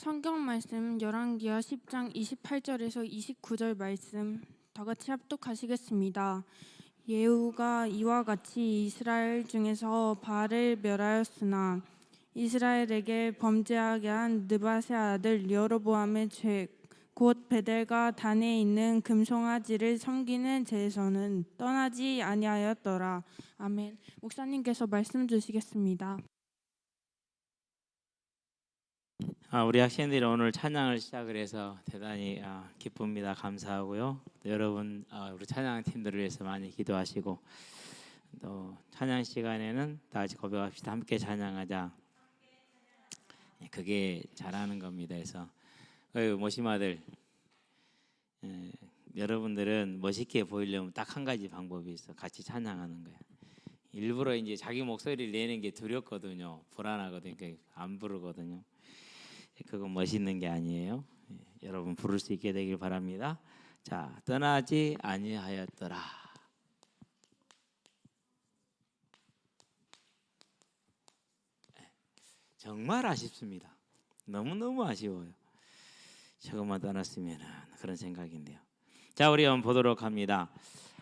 성경 말씀 열왕기하 10장 28절에서 29절 말씀 다 같이 합독하시겠습니다. 예후가 이와 같이 이스라엘 중에서 바알을 멸하였으나 이스라엘에게 범죄하게 한 느밧의 아들 여로보암의 죄 곧 베델과 단에 있는 금송아지를 섬기는 죄에서는 떠나지 아니하였더라. 아멘. 목사님께서 말씀 주시겠습니다. 우리 학생들이 오늘 찬양을 시작을 해서 대단히 기쁩니다. 감사하고요. 여러분 우리 찬양 팀들을 위해서 많이 기도하시고 또 찬양 시간에는 다 같이 고백합시다. 함께 찬양하자. 그게 잘하는 겁니다. 그래서 모심아들 여러분들은 멋있게 보이려면 딱 한 가지 방법이 있어. 같이 찬양하는 거야. 일부러 이제 자기 목소리를 내는 게 두렵거든요. 불안하거든요. 그러니까 안 부르거든요. 그건 멋있는 게 아니에요. 여러분 부를 수 있게 되길 바랍니다. 자, 떠나지 아니하였더라. 정말 아쉽습니다. 너무너무 아쉬워요. 저것만 떠났으면 그런 생각인데요. 자, 우리 한번 보도록 합니다.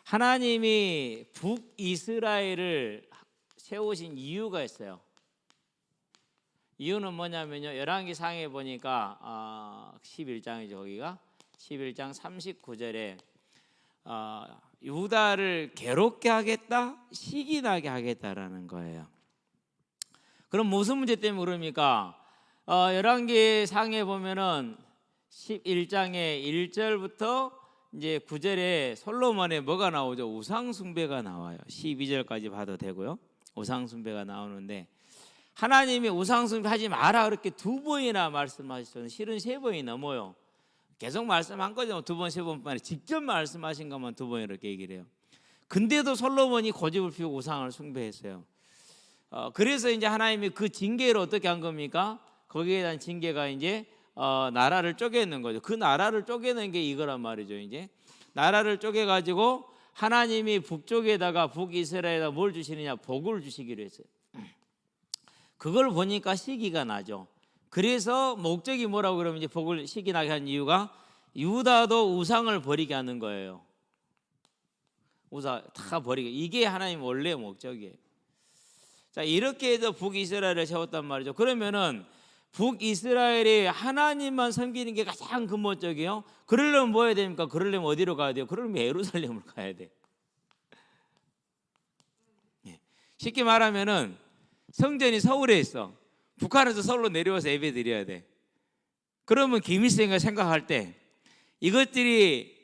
하나님이 북이스라엘을 세우신 이유가 있어요. 이유는 뭐냐면요. 열왕기 상에 보니까 11장이죠. 거기가 11장 39절에 유다를 괴롭게 하겠다, 시기 나게 하겠다라는 거예요. 그럼 무슨 문제 때문에 그럽니까? 열왕기 상에 보면은 11장의 1절부터 이제 9절에 솔로몬의 뭐가 나오죠? 우상 숭배가 나와요. 12절까지 봐도 되고요. 우상 숭배가 나오는데 하나님이 우상 숭배하지 마라 그렇게 두 번이나 말씀하셨어요. 실은 세 번이 넘어요. 계속 말씀한 거죠. 두 번, 세 번만에 직접 말씀하신 것만 두 번 이렇게 얘기를 해요. 근데도 솔로몬이 고집을 피우고 우상을 숭배했어요. 그래서 이제 하나님이 그 징계를 어떻게 한 겁니까? 거기에 대한 징계가 이제 나라를 쪼개는 거죠. 그 나라를 쪼개는 게 이거란 말이죠. 이제 나라를 쪼개가지고 하나님이 북쪽에다가 북이스라엘에다 뭘 주시느냐? 복을 주시기로 했어요. 그걸 보니까 시기가 나죠. 그래서 목적이 뭐라고 그러면 이제 복을 시기 나게 한 이유가 유다도 우상을 버리게 하는 거예요. 우상 다 버리게. 이게 하나님 원래 목적이에요. 자, 이렇게 해서 북이스라엘을 세웠단 말이죠. 그러면은 북이스라엘이 하나님만 섬기는 게 가장 근본적이에요. 그러려면 뭐 해야 됩니까? 그러려면 어디로 가야 돼요? 그러려면 예루살렘을 가야 돼. 쉽게 말하면은 성전이 서울에 있어. 북한에서 서울로 내려와서 예배 드려야 돼. 그러면 김일성이 생각할 때 이것들이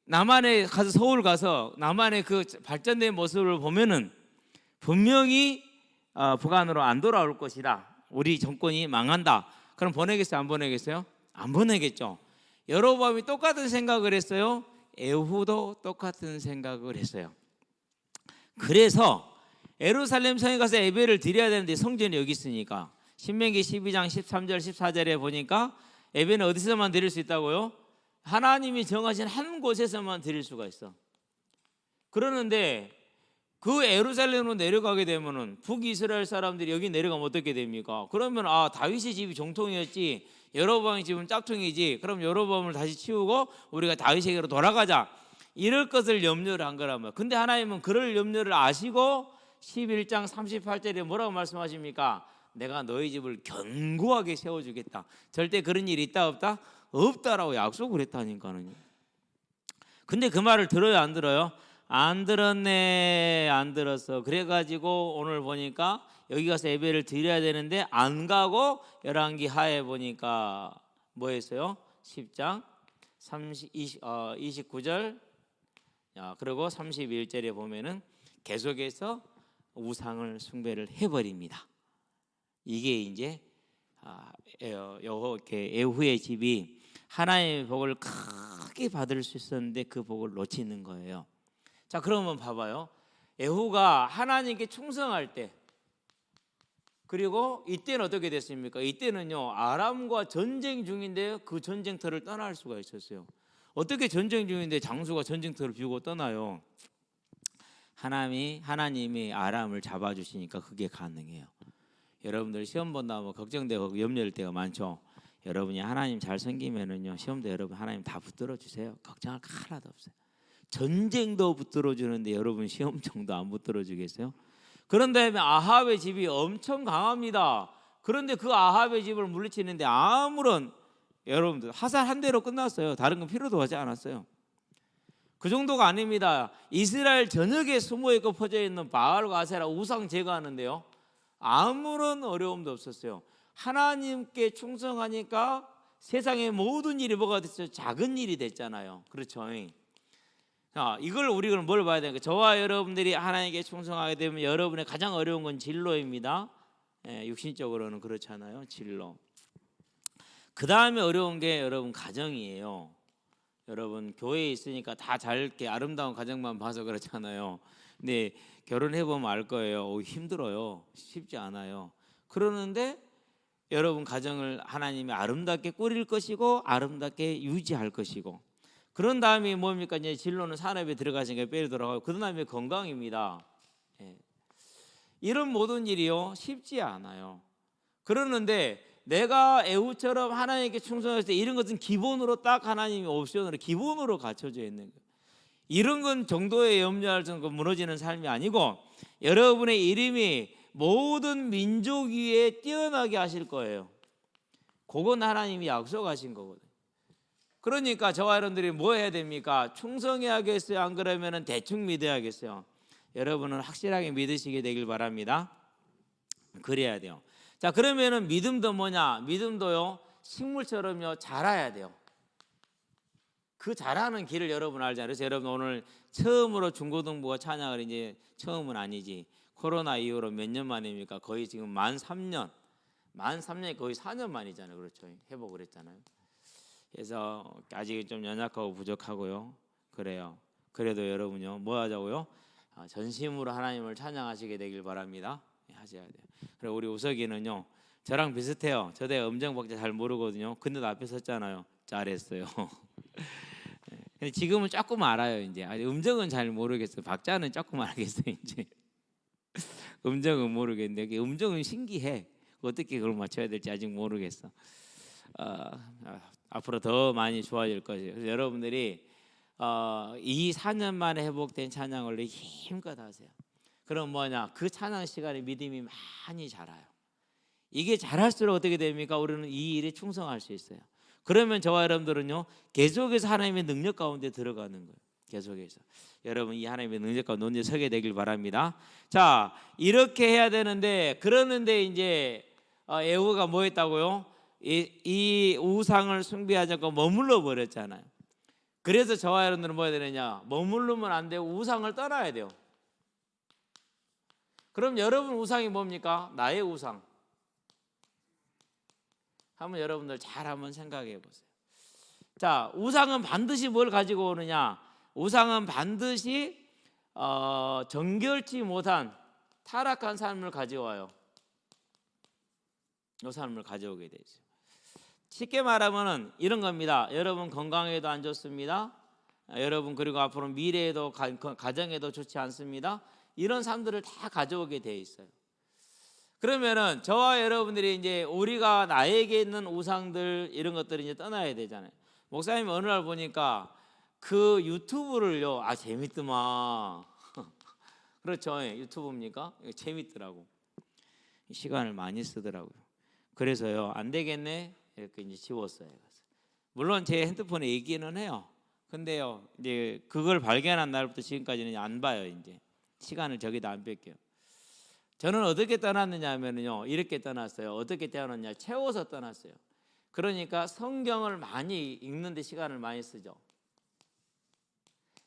남한에 가서 서울 가서 남한의 그 발전된 모습을 보면은 분명히 북한으로 안 돌아올 것이다. 우리 정권이 망한다. 그럼 보내겠어요? 안 보내겠어요? 안 보내겠죠. 여로보암이 똑같은 생각을 했어요. 에후도 똑같은 생각을 했어요. 그래서 예루살렘 성에 가서 예배를 드려야 되는데 성전이 여기 있으니까 신명기 12장 13절 14절에 보니까 예배는 어디서만 드릴 수 있다고요? 하나님이 정하신 한 곳에서만 드릴 수가 있어. 그러는데 그 예루살렘으로 내려가게 되면은 북이스라엘 사람들이 여기 내려가면 어떻게 됩니까? 그러면 다윗의 집이 정통이었지 여로보암의 집은 짝퉁이지. 그럼 여로보암을 다시 치우고 우리가 다윗에게로 돌아가자. 이럴 것을 염려를 한 거란 말이에요. 근데 하나님은 그럴 염려를 아시고 11장 38절에 뭐라고 말씀하십니까? 내가 너희 집을 견고하게 세워주겠다. 절대 그런 일이 있다 없다? 없다라고 약속을 했다니까요. 근데 그 말을 들어요 안 들어요? 안 들었네. 안 들었어. 그래가지고 오늘 보니까 여기 가서 예배를 드려야 되는데 안 가고 열왕기 하에 보니까 뭐 했어요? 10장 29절 그리고 31절에 보면은 계속해서 우상을 숭배를 해버립니다. 이게 이제 에후의 집이 하나님의 복을 크게 받을 수 있었는데 그 복을 놓치는 거예요. 자, 그러면 봐봐요. 에후가 하나님께 충성할 때 그리고 이때는 어떻게 됐습니까? 이때는요 아람과 전쟁 중인데 그 전쟁터를 떠날 수가 있었어요. 어떻게 전쟁 중인데 장수가 전쟁터를 비우고 떠나요? 하나님이 아람을 잡아주시니까 그게 가능해요. 여러분들 시험 본다면 걱정되고 염려될 때가 많죠. 여러분이 하나님 잘 섬기면은요 시험도 여러분 하나님 다 붙들어 주세요. 걱정할 거 하나도 없어요. 전쟁도 붙들어 주는데 여러분 시험 정도 안 붙들어 주겠어요? 그런 다음에 아합의 집이 엄청 강합니다. 그런데 그 아합의 집을 물리치는데 아무런 여러분들 화살 한 대로 끝났어요. 다른 건 필요도 하지 않았어요. 그 정도가 아닙니다. 이스라엘 전역에 숨어있고 퍼져있는 바알과 아세라 우상 제거하는데요 아무런 어려움도 없었어요. 하나님께 충성하니까 세상의 모든 일이 뭐가 됐어요? 작은 일이 됐잖아요. 그렇죠? 자, 이걸 우리가 뭘 봐야 되는가? 저와 여러분들이 하나님께 충성하게 되면 여러분의 가장 어려운 건 진로입니다. 육신적으로는 그렇잖아요. 진로. 그 다음에 어려운 게 여러분 가정이에요. 여러분 교회에 있으니까 다 잘게 아름다운 가정만 봐서 그렇잖아요. 근데 결혼해 보면 알 거예요. 힘들어요. 쉽지 않아요. 그러는데 여러분 가정을 하나님이 아름답게 꾸릴 것이고 아름답게 유지할 것이고 그런 다음에 뭡니까? 이제 진로는 산업에 들어가시니까 빼려 돌아가고 그 다음에 건강입니다. 이런 모든 일이요 쉽지 않아요. 그러는데 내가 애후처럼 하나님께 충성할 때 이런 것은 기본으로 딱 하나님이 옵션으로 기본으로 갖춰져 있는 거예요. 이런 건 정도에 염려할 정도 무너지는 삶이 아니고 여러분의 이름이 모든 민족 위에 뛰어나게 하실 거예요. 그건 하나님이 약속하신 거거든요. 그러니까 저와 여러분들이 뭐 해야 됩니까? 충성해야겠어요? 안 그러면 대충 믿어야겠어요? 여러분은 확실하게 믿으시게 되길 바랍니다. 그래야 돼요. 자, 그러면은 믿음도 뭐냐? 믿음도요 식물처럼요 자라야 돼요. 그 자라는 길을 여러분 알잖아요. 그래서 여러분 오늘 처음으로 중고등부가 찬양을 이제 처음은 아니지 코로나 이후로 몇 년 만입니까? 거의 지금 만 3년이 거의 4년 만이잖아요. 그렇죠? 회복을 했잖아요. 그래서 아직 좀 연약하고 부족하고요. 그래요. 그래도 여러분요 뭐 하자고요? 전심으로 하나님을 찬양하시게 되길 바랍니다. 하셔야 돼요. 그리고 우리 우석이는요 저랑 비슷해요. 저도 음정 박자 잘 모르거든요. 근데 앞에 섰잖아요. 잘했어요. 근데 지금은 조금 알아요. 이제 음정은 잘 모르겠어요. 박자는 조금 알겠어요. 이제 음정은 모르겠는데 음정은 신기해. 어떻게 그걸 맞춰야 될지 아직 모르겠어. 앞으로 더 많이 좋아질 것이에요. 그래서 여러분들이 이 4년 만에 회복된 찬양을 힘껏 하세요. 그럼 뭐냐? 그 찬양 시간에 믿음이 많이 자라요. 이게 자랄수록 어떻게 됩니까? 우리는 이 일에 충성할 수 있어요. 그러면 저와 여러분들은요 계속해서 하나님의 능력 가운데 들어가는 거예요. 계속해서 여러분 이 하나님의 능력 가운데 논에 서게 되길 바랍니다. 자, 이렇게 해야 되는데 그러는데 이제 에후가 뭐 했다고요? 이 우상을 숭배하지 않고 머물러 버렸잖아요. 그래서 저와 여러분들은 뭐 해야 되느냐? 머무르면 안 되고 우상을 떠나야 돼요. 그럼 여러분 우상이 뭡니까? 나의 우상. 한번 여러분들 잘 한번 생각해 보세요. 자, 우상은 반드시 뭘 가지고 오느냐? 우상은 반드시 정결치 못한 타락한 삶을 가져와요. 이 삶을 가져오게 되죠. 쉽게 말하면은 이런 겁니다. 여러분 건강에도 안 좋습니다. 여러분 그리고 앞으로 미래에도 가정에도 좋지 않습니다. 이런 삶들을 다 가져오게 돼 있어요. 그러면은 저와 여러분들이 이제 우리가 나에게 있는 우상들 이런 것들을 이제 떠나야 되잖아요. 목사님 어느 날 보니까 그 유튜브를요, 재밌더만. 그렇죠, 유튜브입니까? 재밌더라고. 시간을 많이 쓰더라고요. 그래서요, 안 되겠네 이렇게 이제 지웠어요. 물론 제 핸드폰에 있기는 해요. 근데요, 이제 그걸 발견한 날부터 지금까지는 안 봐요. 이제 시간을 저기다 안 뺏겨요. 저는 어떻게 떠났느냐 하면요, 이렇게 떠났어요. 어떻게 떠났냐? 채워서 떠났어요. 그러니까 성경을 많이 읽는데 시간을 많이 쓰죠.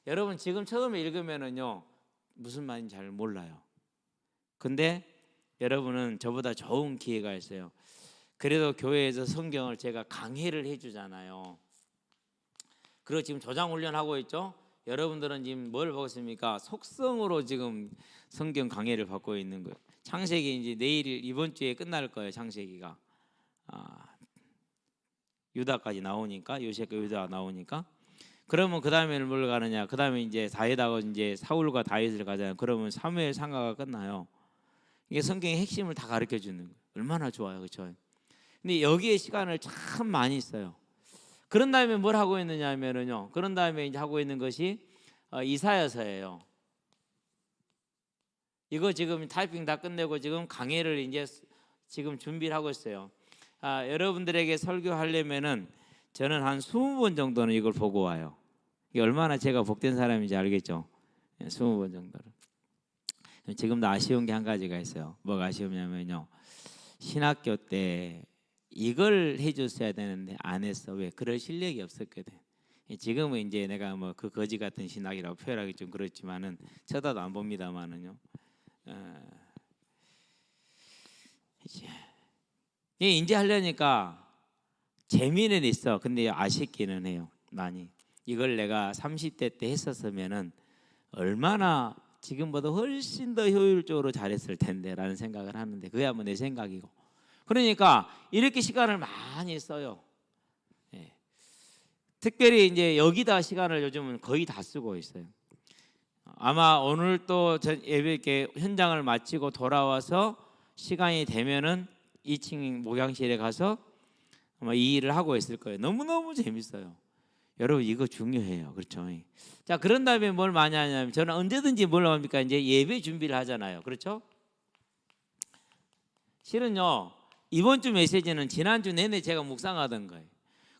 여러분 지금 처음에 읽으면은요 무슨 말인지 잘 몰라요. 근데 여러분은 저보다 좋은 기회가 있어요. 그래도 교회에서 성경을 제가 강의를 해주잖아요. 그리고 지금 조장 훈련하고 있죠. 여러분들은 지금 뭘 보고 있습니까? 속성으로 지금 성경 강의를 받고 있는 거예요. 창세기 이제 내일 이번 주에 끝날 거예요. 창세기가 유다까지 나오니까 요셉과 유다가 나오니까. 그러면 그 다음에는 뭘 가느냐? 그 다음에 이제 다윗하고 이제 사울과 다윗을 가잖아요. 그러면 사무엘 상가가 끝나요. 이게 성경의 핵심을 다 가르쳐 주는 거예요. 얼마나 좋아요, 그렇죠? 근데 여기에 시간을 참 많이 써요. 그런 다음에 뭘 하고 있느냐 하면은요. 그런 다음에 이제 하고 있는 것이 이사야서예요. 이거 지금 타이핑 다 끝내고 지금 강의를 이제 지금 준비를 하고 있어요. 여러분들에게 설교하려면은 저는 한 20번 정도는 이걸 보고 와요. 이게 얼마나 제가 복된 사람인지 알겠죠? 20번 정도를. 지금도 아쉬운 게 한 가지가 있어요. 뭐가 아쉬우냐면요. 신학교 때 이걸 해줬어야 되는데 안 했어. 왜? 그럴 실력이 없었거든. 지금은 이제 내가 뭐 그 거지 같은 신학이라고 표현하기 좀 그렇지만은 쳐다도 안 봅니다만은요. 이제 하려니까 재미는 있어. 근데 아쉽기는 해요. 많이. 이걸 내가 30대 때 했었으면은 얼마나 지금보다 훨씬 더 효율적으로 잘했을 텐데라는 생각을 하는데 그게 뭐 내 생각이고. 그러니까 이렇게 시간을 많이 써요. 예. 특별히 이제 여기다 시간을 요즘은 거의 다 쓰고 있어요. 아마 오늘 또 예배 이렇게 현장을 마치고 돌아와서 시간이 되면은 2층 목양실에 가서 아마 이 일을 하고 있을 거예요. 너무너무 재밌어요. 여러분 이거 중요해요. 그렇죠? 자, 그런 다음에 뭘 많이 하냐면 저는 언제든지 뭘 합니까? 이제 예배 준비를 하잖아요. 그렇죠? 실은요. 이번 주 메시지는 지난주 내내 제가 묵상하던 거예요.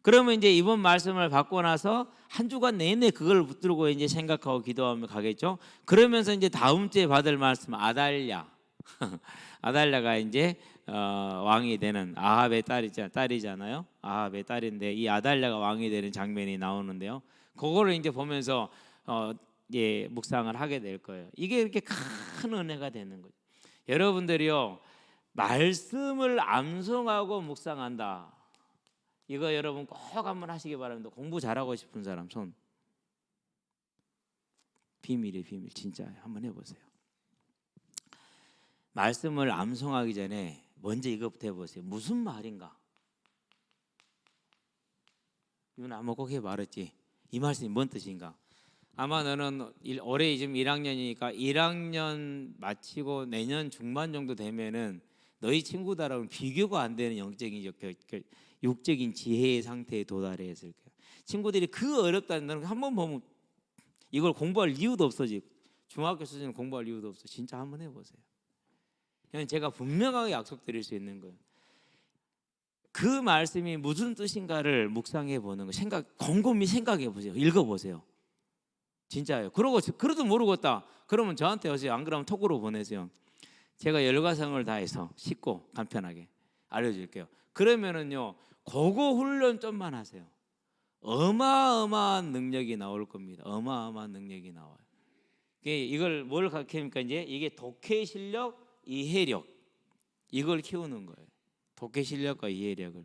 그러면 이제 이번 말씀을 받고 나서 한 주간 내내 그걸 붙들고 이제 생각하고 기도하며 가겠죠. 그러면서 이제 다음 주에 받을 말씀 아달랴. 아달랴가 이제 왕이 되는 아합의 딸이잖아요. 아합의 딸인데 이 아달랴가 왕이 되는 장면이 나오는데요. 그거를 이제 보면서 예, 묵상을 하게 될 거예요. 이게 이렇게 큰 은혜가 되는 거죠. 여러분들이요. 말씀을 암송하고 묵상한다. 이거 여러분 꼭 한번 하시기 바랍니다. 공부 잘하고 싶은 사람 손. 비밀이에요, 비밀. 진짜 한번 해보세요. 말씀을 암송하기 전에 먼저 이것부터 해보세요. 무슨 말인가? 이건 아마 꼭 해말했지. 이 말씀이 뭔 뜻인가? 아마 너는 올해 지금 1학년이니까 1학년 마치고 내년 중반 정도 되면은 너희 친구들하고는 비교가 안 되는 영적인 육적인 지혜의 상태에 도달해 있을 거야. 친구들이 그 어렵다는 너는 한번 보면 이걸 공부할 이유도 없어지. 중학교 수준은 공부할 이유도 없어. 진짜 한번 해보세요. 제가 분명하게 약속드릴 수 있는 거예요. 그 말씀이 무슨 뜻인가를 묵상해 보는 거, 곰곰이 생각해 보세요. 읽어 보세요. 진짜예요. 그래도 모르겠다. 그러면 저한테 오세요. 안 그러면 톡으로 보내세요. 제가 열과성을 다해서 쉽고 간편하게 알려줄게요. 그러면은요, 그거 훈련 좀만 하세요. 어마어마한 능력이 나올 겁니다. 어마어마한 능력이 나와요. 이걸 뭘 가르칩니까? 이제 이게 독해 실력, 이해력 이걸 키우는 거예요. 독해 실력과 이해력을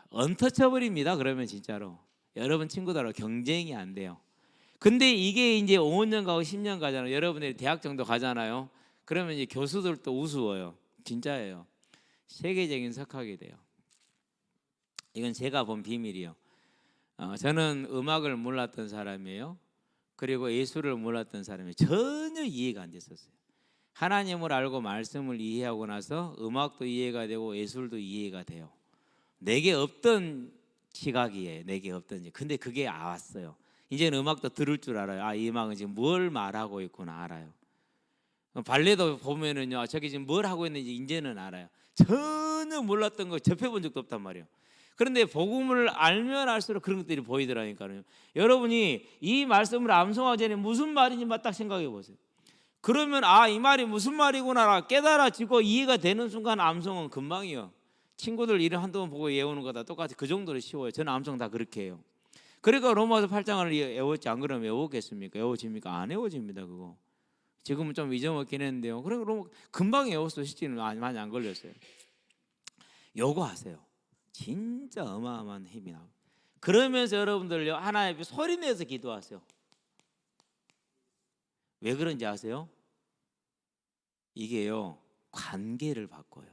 언터처블입니다. 그러면 진짜로 여러분 친구들하고 경쟁이 안 돼요. 근데 이게 이제 5년 가고 10년 가잖아요. 여러분들이 대학 정도 가잖아요. 그러면 이제 교수들도 우스워요. 진짜예요. 세계적인 석학이 돼요. 이건 제가 본 비밀이에요. 저는 음악을 몰랐던 사람이에요. 그리고 예술을 몰랐던 사람이 전혀 이해가 안 됐었어요. 하나님을 알고 말씀을 이해하고 나서 음악도 이해가 되고 예술도 이해가 돼요. 내게 없던 시각이에요. 내게 없던. 근데 그게 왔어요. 이제는 음악도 들을 줄 알아요. 이 음악은 지금 뭘 말하고 있구나 알아요. 발레도 보면은요, 저기 지금 뭘 하고 있는지 이제는 알아요. 전혀 몰랐던 거 접해본 적도 없단 말이에요. 그런데 복음을 알면 알수록 그런 것들이 보이더라니까요. 여러분이 이 말씀을 암송하기 전에 무슨 말인지 딱 생각해 보세요. 그러면 이 말이 무슨 말이구나 깨달아지고 이해가 되는 순간 암송은 금방이요. 친구들 일을 한두 번 보고 외우는 거다 똑같이 그 정도로 쉬워요. 저는 암송 다 그렇게 해요. 그러니까 로마서 8장을 외웠지 안 그러면 외우겠습니까? 외워집니까? 안 외워집니다. 그거. 지금은 좀 잊어먹긴 했는데요. 그리고 금방 외웠어. 실제는 많이 안 걸렸어요. 요거 하세요. 진짜 어마어마한 힘이 나요. 그러면서 여러분들요 하나님 앞에 소리내서 기도하세요. 왜 그런지 아세요? 이게요 관계를 바꿔요.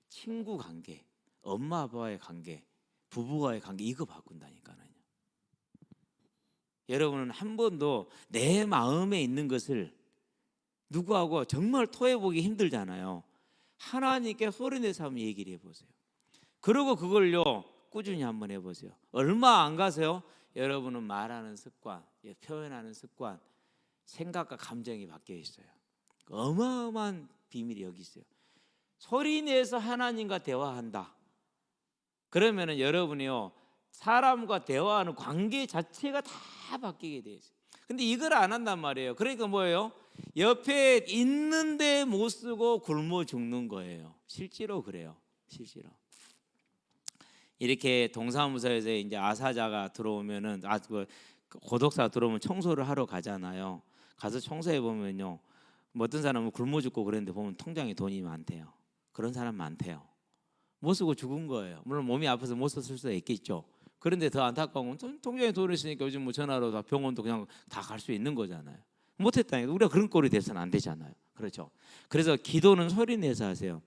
친구 관계, 엄마 아빠와의 관계, 부부와의 관계 이거 바꾼다니까요. 여러분은 한 번도 내 마음에 있는 것을 누구하고 정말 토해보기 힘들잖아요. 하나님께 소리내서 한번 얘기를 해보세요. 그리고 그걸요 꾸준히 한번 해보세요. 얼마 안 가세요. 여러분은 말하는 습관, 표현하는 습관, 생각과 감정이 바뀌어 있어요. 어마어마한 비밀이 여기 있어요. 소리내서 하나님과 대화한다. 그러면은 여러분이요 사람과 대화하는 관계 자체가 다 바뀌게 돼 있어요. 근데 이걸 안 한단 말이에요. 그러니까 뭐예요? 옆에 있는데 못 쓰고 굶어 죽는 거예요. 실제로 그래요. 실제로. 이렇게 동사무소에서 이제 아사자가 들어오면은 고독사가 들어오면 청소를 하러 가잖아요. 가서 청소해 보면요. 뭐 어떤 사람은 굶어 죽고 그랬는데 보면 통장에 돈이 많대요. 그런 사람 많대요. 못 쓰고 죽은 거예요. 물론 몸이 아파서 못 썼을 수도 있겠죠. 그런데 더 안타까운 건 통장에 돈이 있으니까 요즘 뭐 전화로 다 병원도 그냥 다 갈 수 있는 거잖아요. 못했다니까 우리가 그런 꼴이 돼서는 안 되잖아요. 그렇죠. 그래서 기도는 소리 내서 하세요.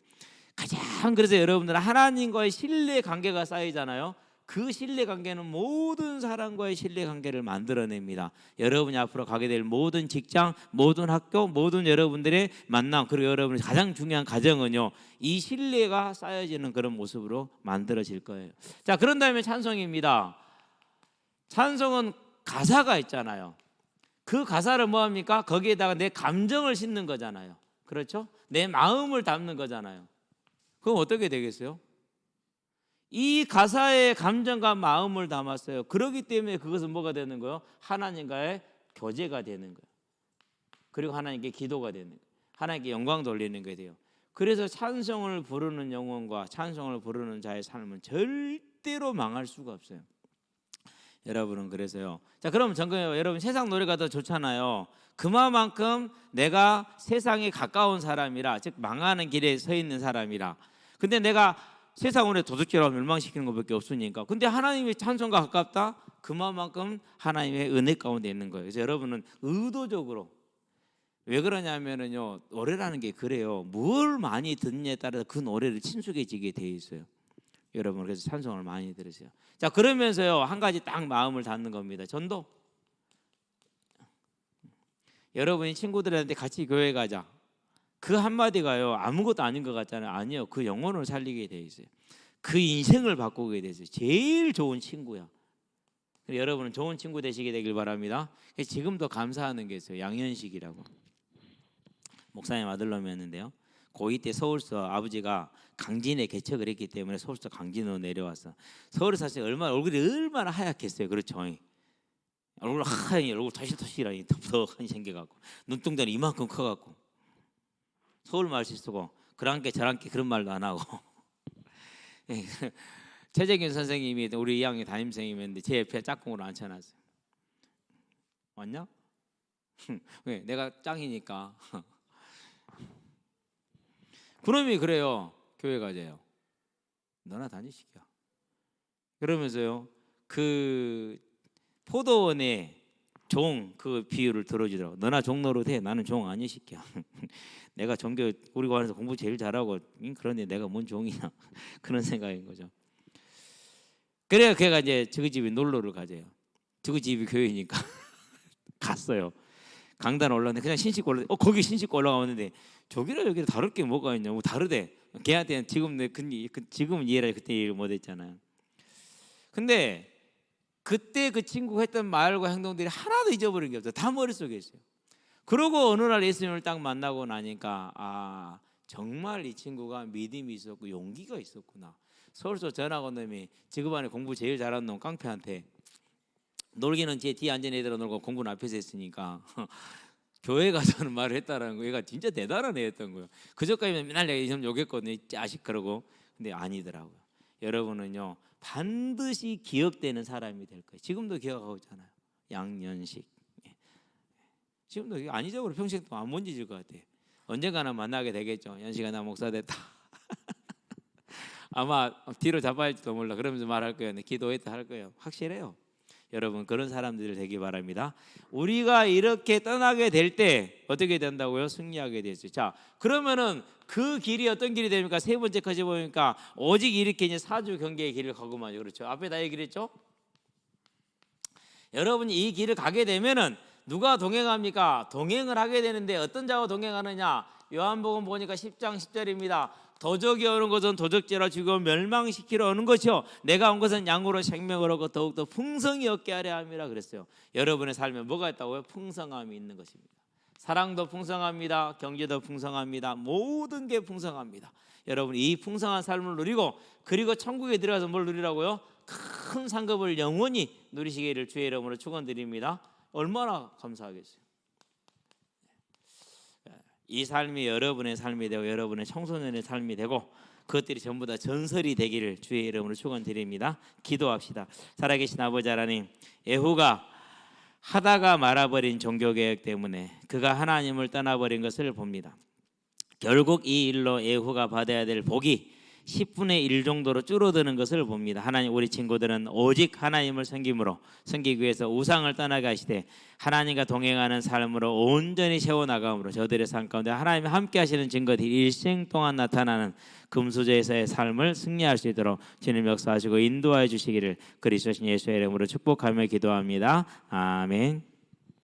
가장 그래서 여러분들은 하나님과의 신뢰 관계가 쌓이잖아요. 그 신뢰 관계는 모든 사람과의 신뢰 관계를 만들어냅니다. 여러분이 앞으로 가게 될 모든 직장, 모든 학교, 모든 여러분들의 만남, 그리고 여러분의 가장 중요한 가정은요, 이 신뢰가 쌓여지는 그런 모습으로 만들어질 거예요. 자, 그런 다음에 찬송입니다. 찬송은 가사가 있잖아요. 그 가사를 뭐 합니까? 거기에다가 내 감정을 싣는 거잖아요. 그렇죠? 내 마음을 담는 거잖아요. 그럼 어떻게 되겠어요? 이 가사에 감정과 마음을 담았어요. 그렇기 때문에 그것은 뭐가 되는 거예요? 하나님과의 교제가 되는 거예요. 그리고 하나님께 기도가 되는 거예요. 하나님께 영광 돌리는 게 돼요. 그래서 찬송을 부르는 영혼과 찬송을 부르는 자의 삶은 절대로 망할 수가 없어요. 여러분은 그래서요. 자, 그럼 여러분 세상 노래가 더 좋잖아요. 그만큼 내가 세상에 가까운 사람이라, 즉 망하는 길에 서 있는 사람이라. 근데 내가 세상으로 도둑질하고 멸망시키는 것밖에 없으니까. 근데 하나님의 찬송과 가깝다? 그만큼 하나님의 은혜 가운데 있는 거예요. 그래서 여러분은 의도적으로 왜 그러냐면은요, 노래라는 게 그래요. 뭘 많이 듣느냐에 따라서 그 노래를 친숙해지게 돼 있어요. 여러분 그래서 찬송을 많이 들으세요. 자, 그러면서요 한 가지 딱 마음을 닫는 겁니다. 전도. 여러분이 친구들한테 같이 교회 가자. 그 한마디가요 아무것도 아닌 것 같잖아요. 아니요, 그 영혼을 살리게 돼 있어요. 그 인생을 바꾸게 돼 있어요. 제일 좋은 친구야. 여러분은 좋은 친구 되시게 되길 바랍니다. 지금도 감사하는 게 있어요. 양현식이라고 목사님 아들놈이었는데요. 고2 때 서울서 아버지가 강진에 개척을 했기 때문에 서울서 강진으로 내려왔어. 서울에 사실 얼굴이 얼마나 하얗겠어요. 그렇죠. 얼굴 하얘, 얼굴 토실토실하니 더덕하니 생겨갖고 눈동자는 이만큼 커갖고 서울 말씨 쓰고 그랑께 저랑께 그런 말도 안 하고 최재균 선생님이 우리 2학년 담임선생님이었는데 제 옆에 짝꿍으로 앉혀놨어요. 왔냐? 왜? 내가 짱이니까. 그놈이 그래요. 교회 가재요. 너나 다니시켜. 그러면서요 그 포도원의 종 그 비유를 들어주더라고. 너나 종 노릇해. 나는 종 아니 시켜. 내가 종교 우리 관에서 공부 제일 잘하고 그런데 내가 뭔 종이냐 그런 생각인 거죠. 그래야 걔가 이제 저기 집에 놀러를 가재요. 저기 집이 교회니까 갔어요. 강단 올라왔는데 그냥 신식 올라. 거기 신식 올라가는데 저기랑 여기랑 다를 게 뭐가 있냐? 뭐 다르대. 걔한테는 지금은 이해를 그때 이해를 못했잖아요. 근데 그때 그 친구가 했던 말과 행동들이 하나도 잊어버린 게 없어요. 다 머릿속에 있어요. 그러고 어느 날 예수님을 딱 만나고 나니까 정말 이 친구가 믿음이 있었고 용기가 있었구나. 서울서 전학 온 놈이 지구반에 공부 제일 잘하는 놈 깡패한테 놀기는 제 뒤에 앉은 애들은 놀고 공부는 앞에서 했으니까 교회 가서는 말을 했다라는 거. 얘가 진짜 대단한 애였던 거예요. 그저까지는 맨날 내가 좀 욕했거든요. 자식 그러고. 근데 아니더라고요. 여러분은요 반드시 기억되는 사람이 될 거예요. 지금도 기억하고 있잖아요. 양연식. 지금도 안 잊어버려. 평생 동안 못 잊을 것 같아요. 언젠가는 만나게 되겠죠. 연식아 나 목사 됐다. 아마 뒤로 잡아야할지도 몰라. 그러면서 말할 거예요. 기도했다 할 거예요. 확실해요. 여러분 그런 사람들이 되기 바랍니다. 우리가 이렇게 떠나게 될 때 어떻게 된다고요? 승리하게 되죠. 자, 그러면은 그 길이 어떤 길이 됩니까? 세 번째 까지 보니까 오직 이렇게 이제 사주 경계의 길을 가고만요. 그렇죠. 앞에 다 얘기를 했죠. 여러분이 이 길을 가게 되면은 누가 동행합니까? 동행을 하게 되는데 어떤 자와 동행하느냐? 요한복음 보니까 10장 10절입니다. 도적이 오는 것은 도적질하러 죽이고 멸망시키러 오는 것이요 내가 온 것은 양으로 생명을 얻고 더욱더 풍성히 얻게 하려 함이라 그랬어요. 여러분의 삶에 뭐가 있다고요? 풍성함이 있는 것입니다. 사랑도 풍성합니다. 경제도 풍성합니다. 모든 게 풍성합니다. 여러분 이 풍성한 삶을 누리고 그리고 천국에 들어가서 뭘 누리라고요? 큰 상급을 영원히 누리시기를 주의 이름으로 축원드립니다. 얼마나 감사하겠어요. 이 삶이 여러분의 삶이 되고 여러분의 청소년의 삶이 되고 그것들이 전부 다 전설이 되기를 주의 이름으로 축원드립니다. 기도합시다. 살아계신 아버지 하나님, 예후가 하다가 말아버린 종교개혁 때문에 그가 하나님을 떠나버린 것을 봅니다. 결국 이 일로 예후가 받아야 될 복이 10분의 1 정도로 줄어드는 것을 봅니다. 하나님, 우리 친구들은 오직 하나님을 섬기기 위해서 우상을 떠나게 하시되 하나님과 동행하는 삶으로 온전히 세워나감으로 저들의 삶 가운데 하나님이 함께 하시는 증거들이 일생 동안 나타나는 금수저에서의 삶을 승리할 수 있도록 주님 역사하시고 인도하여 주시기를 그리스도 예수의 이름으로 축복하며 기도합니다. 아멘.